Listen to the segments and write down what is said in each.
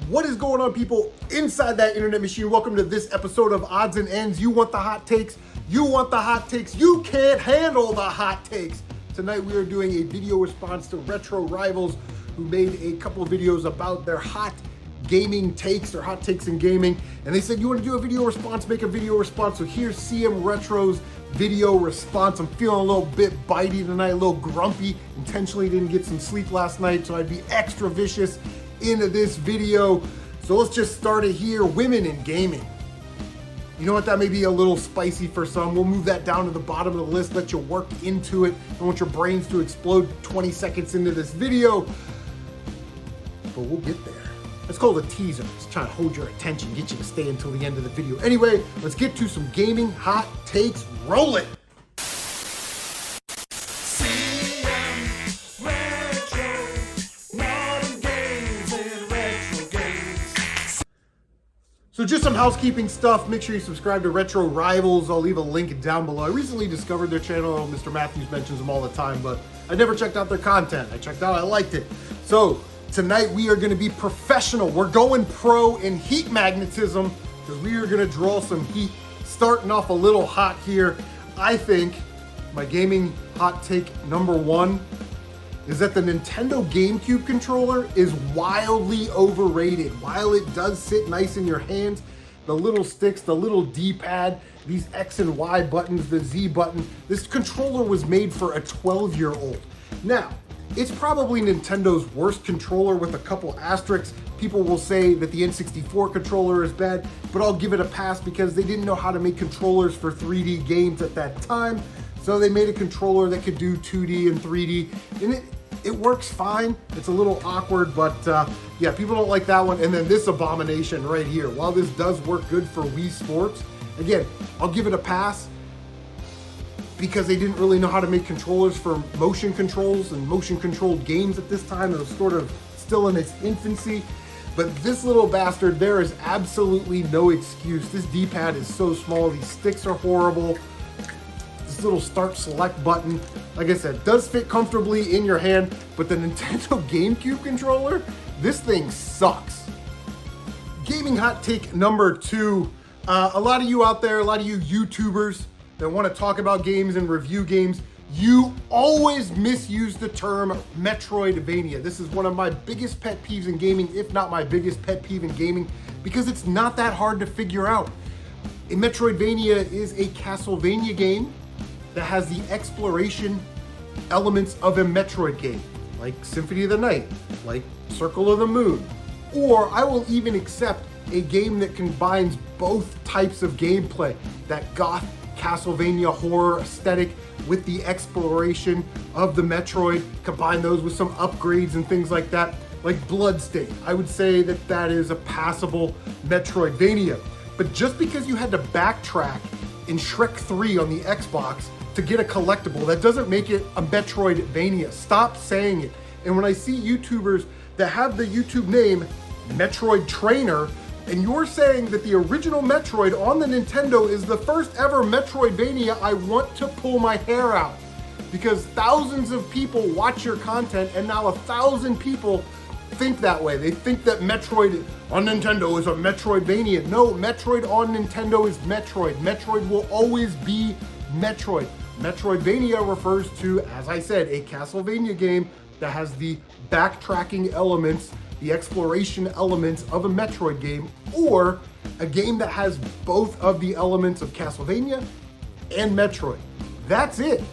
What is going on, people inside that internet machine? Welcome to this episode of Odds and Ends. You want the hot takes? You want the hot takes? You can't handle the hot takes. Tonight we are doing a video response to Retro Rivals, who made a couple of videos about their hot gaming takes, their hot takes in gaming. And they said, you want to do a video response, make a video response. So here's CMRetro's video response. I'm feeling a little bit bitey tonight, a little grumpy. Intentionally didn't get some sleep last night, so I'd be extra vicious into this video. So let's just start it here. Women in gaming. You know what, that may be a little spicy for some. We'll move that down to the bottom of the list, let you work into it. I want your brains to explode 20 seconds into this video, but we'll get there. It's called a teaser. It's trying to hold your attention, get you to stay until the end of the video. Anyway, let's get to some gaming hot takes. Roll it. So just some housekeeping stuff. Make sure you subscribe to Retro Rivals. I'll leave a link down below. I recently discovered their channel. Mr. Matthews mentions them all the time, but I never checked out their content. I checked out, I liked it. So tonight we are gonna be professional. We're going pro in heat magnetism because we are gonna draw some heat. Starting off a little hot here. I think my gaming hot take number one is that the Nintendo GameCube controller is wildly overrated. While it does sit nice in your hands, the little sticks, the little D-pad, these X and Y buttons, the Z button, this controller was made for a 12-year-old. Now, it's probably Nintendo's worst controller with a couple asterisks. People will say that the N64 controller is bad, but I'll give it a pass because they didn't know how to make controllers for 3D games at that time. So they made a controller that could do 2D and 3D, and it works fine. It's a little awkward, but yeah, people don't like that one. And then this abomination right here. While this does work good for Wii Sports, again, I'll give it a pass because they didn't really know how to make controllers for motion controls and motion controlled games at this time. It was sort of still in its infancy. But this little bastard, there is absolutely no excuse. This D-pad is so small. These sticks are horrible. This little start select button, like I said, does fit comfortably in your hand, but the Nintendo GameCube controller, this thing sucks. Gaming hot take number two. A lot of you out there, a lot of you YouTubers that want to talk about games and review games, you always misuse the term Metroidvania. This is one of my biggest pet peeves in gaming, if not my biggest pet peeve in gaming, because it's not that hard to figure out. A Metroidvania is a Castlevania game that has the exploration elements of a Metroid game, like Symphony of the Night, like Circle of the Moon. Or I will even accept a game that combines both types of gameplay, that goth Castlevania horror aesthetic with the exploration of the Metroid, combine those with some upgrades and things like that, like Bloodstained. I would say that that is a passable Metroidvania. But just because you had to backtrack in Shrek 3 on the Xbox to get a collectible, that doesn't make it a Metroidvania. Stop saying it. And when I see YouTubers that have the YouTube name Metroid Trainer, and you're saying that the original Metroid on the Nintendo is the first ever Metroidvania, I want to pull my hair out. Because thousands of people watch your content, and now 1,000 people think that way. They think that Metroid on Nintendo is a Metroidvania. No, Metroid on Nintendo is Metroid. Metroid will always be Metroid. Metroidvania refers to, as I said, a Castlevania game that has the backtracking elements, the exploration elements of a Metroid game, or a game that has both of the elements of Castlevania and Metroid. That's it.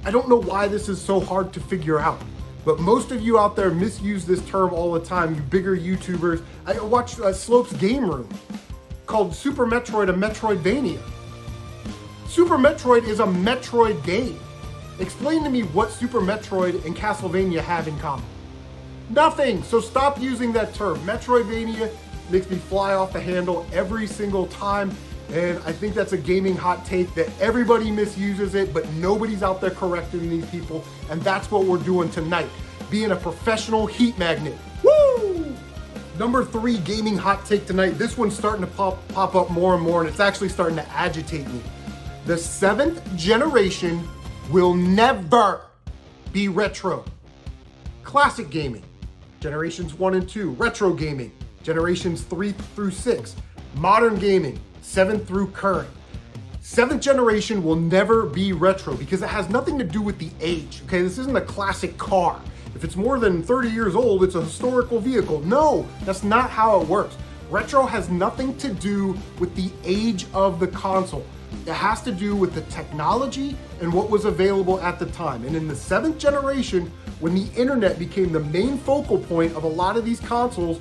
I don't know why this is so hard to figure out, but most of you out there misuse this term all the time, you bigger YouTubers. I watched Slope's Game Room called Super Metroid a Metroidvania. Super Metroid is a Metroid game. Explain to me what Super Metroid and Castlevania have in common. Nothing. So stop using that term. Metroidvania makes me fly off the handle every single time. And I think that's a gaming hot take that everybody misuses it, but nobody's out there correcting these people. And that's what we're doing tonight. Being a professional heat magnet. Woo! Number three gaming hot take tonight. This one's starting to pop up more and more, and it's actually starting to agitate me. The 7th generation will never be retro. Classic gaming, generations 1 and 2, retro gaming, generations 3 through 6, modern gaming, 7 through current. 7th generation will never be retro because it has nothing to do with the age, okay? This isn't a classic car. If it's more than 30 years old, it's a historical vehicle. No, that's not how it works. Retro has nothing to do with the age of the console. It has to do with the technology and what was available at the time. And in the 7th generation, when the internet became the main focal point of a lot of these consoles,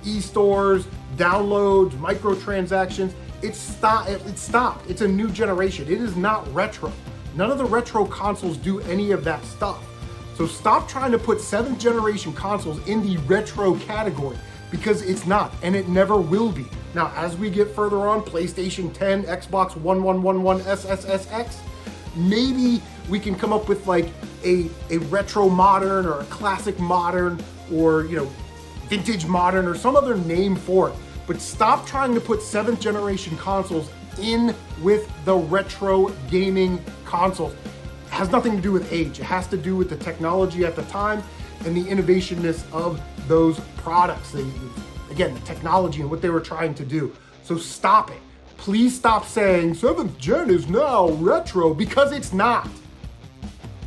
e-stores, downloads, microtransactions, it stopped. It's a new generation. It is not retro. None of the retro consoles do any of that stuff. So stop trying to put 7th generation consoles in the retro category because it's not, and it never will be. Now, as we get further on, PlayStation 10, Xbox One, SSSX, maybe we can come up with like a retro modern or a classic modern or, you know, vintage modern or some other name for it. But stop trying to put 7th generation consoles in with the retro gaming consoles. It has nothing to do with age. It has to do with the technology at the time and the innovationness of those products. Again, the technology and what they were trying to do. So stop it. Please stop saying 7th gen is now retro because it's not.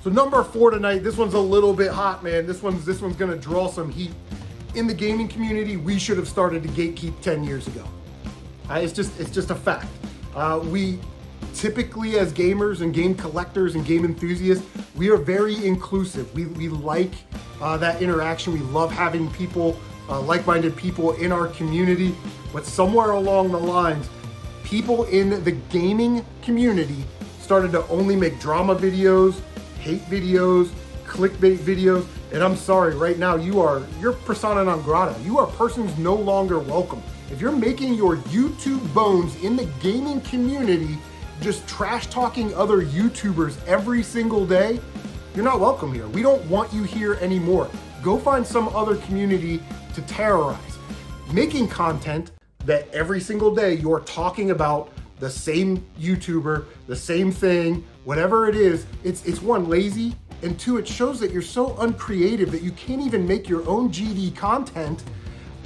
So number 4 tonight, this one's a little bit hot, man. This one's gonna draw some heat. In the gaming community, we should have started to gatekeep 10 years ago. It's just a fact. We typically, as gamers and game collectors and game enthusiasts, we are very inclusive. We like that interaction. We love having people, like-minded people in our community. But somewhere along the lines, people in the gaming community started to only make drama videos, hate videos, clickbait videos. And I'm sorry, right now you're persona non grata. You are persons no longer welcome. If you're making your YouTube bones in the gaming community, just trash talking other YouTubers every single day, you're not welcome here. We don't want you here anymore. Go find some other community to terrorize. Making content that every single day you're talking about the same YouTuber, the same thing, whatever it is, it's one, lazy, and 2, it shows that you're so uncreative that you can't even make your own GD content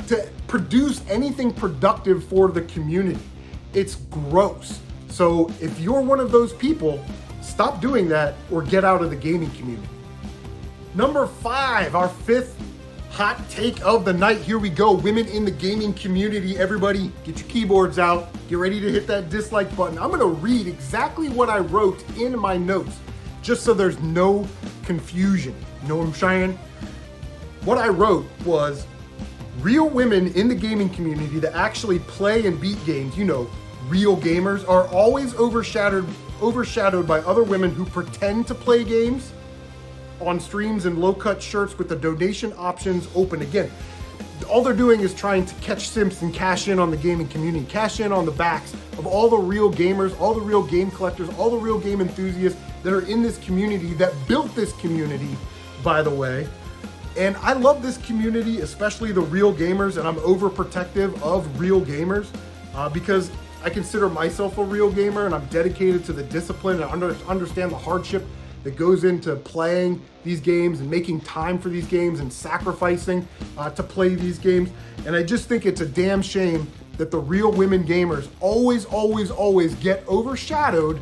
to produce anything productive for the community. It's gross. So if you're one of those people, stop doing that or get out of the gaming community. Number 5, our 5th hot take of the night. Here we go. Women in the gaming community. Everybody get your keyboards out. Get ready to hit that dislike button. I'm gonna read exactly what I wrote in my notes, just so there's no confusion. You know what I'm saying? What I wrote was, real women in the gaming community that actually play and beat games, you know, real gamers, are always overshadowed by other women who pretend to play games on streams in low-cut shirts with the donation options open. Again, all they're doing is trying to catch simps and cash in on the gaming community, cash in on the backs of all the real gamers, all the real game collectors, all the real game enthusiasts that are in this community, that built this community, by the way. And I love this community, especially the real gamers, and I'm overprotective of real gamers because I consider myself a real gamer and I'm dedicated to the discipline and understand the hardship that goes into playing these games and making time for these games and sacrificing to play these games. And I just think it's a damn shame that the real women gamers always get overshadowed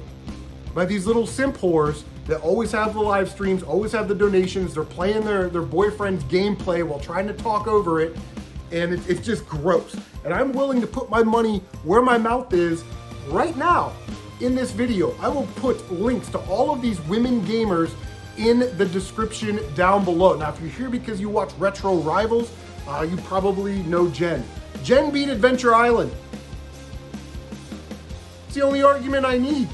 by these little simp whores that always have the live streams, always have the donations. They're playing their boyfriend's gameplay while trying to talk over it. And it's just gross. And I'm willing to put my money where my mouth is right now. In this video, I will put links to all of these women gamers in the description down below. Now, if you're here because you watch Retro Rivals, you probably know Jen. Jen beat Adventure Island. It's the only argument I need.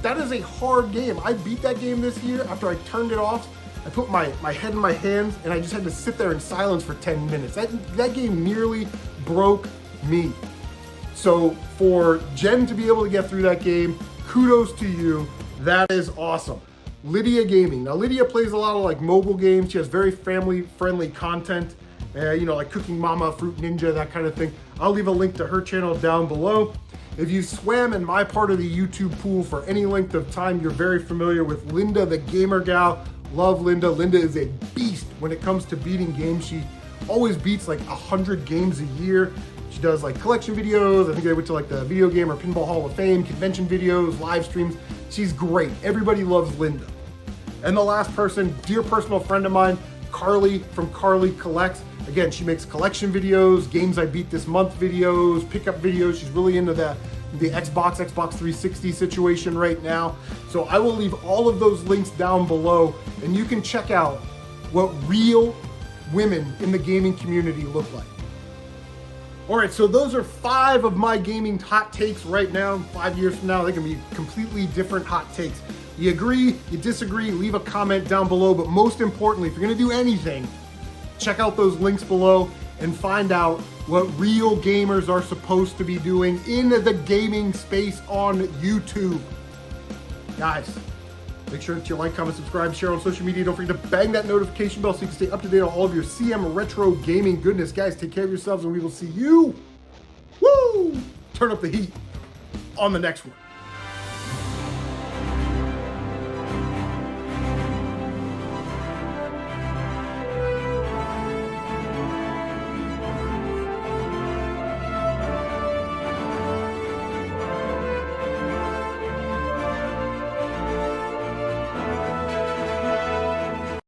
That is a hard game. I beat that game this year. After I turned it off, I put my head in my hands and I just had to sit there in silence for 10 minutes. That game nearly broke me. So for Jen to be able to get through that game, kudos to you. That is awesome. Lydia Gaming. Now Lydia plays a lot of like mobile games. She has very family friendly content, you know, like Cooking Mama, Fruit Ninja, that kind of thing. I'll leave a link to her channel down below. If you swam in my part of the YouTube pool for any length of time, you're very familiar with Linda, the gamer gal. Love Linda. Linda is a beast when it comes to beating games. She always beats like 100 games a year. She does like collection videos. I think they went to like the Video Game or Pinball Hall of Fame, convention videos, live streams. She's great. Everybody loves Linda. And the last person, dear personal friend of mine, Carli from Carli Collects. Again, she makes collection videos, games I beat this month videos, pickup videos. She's really into the Xbox 360 situation right now. So I will leave all of those links down below, and you can check out what real women in the gaming community look like. All right, so those are 5 of my gaming hot takes right now. 5 years from now, they can be completely different hot takes. You agree, you disagree, leave a comment down below, but most importantly, if you're gonna do anything, check out those links below and find out what real gamers are supposed to be doing in the gaming space on YouTube. Guys, make sure to like, comment, subscribe, share on social media. Don't forget to bang that notification bell so you can stay up to date on all of your CMRetro gaming goodness. Guys, take care of yourselves and we will see you, turn up the heat on the next one.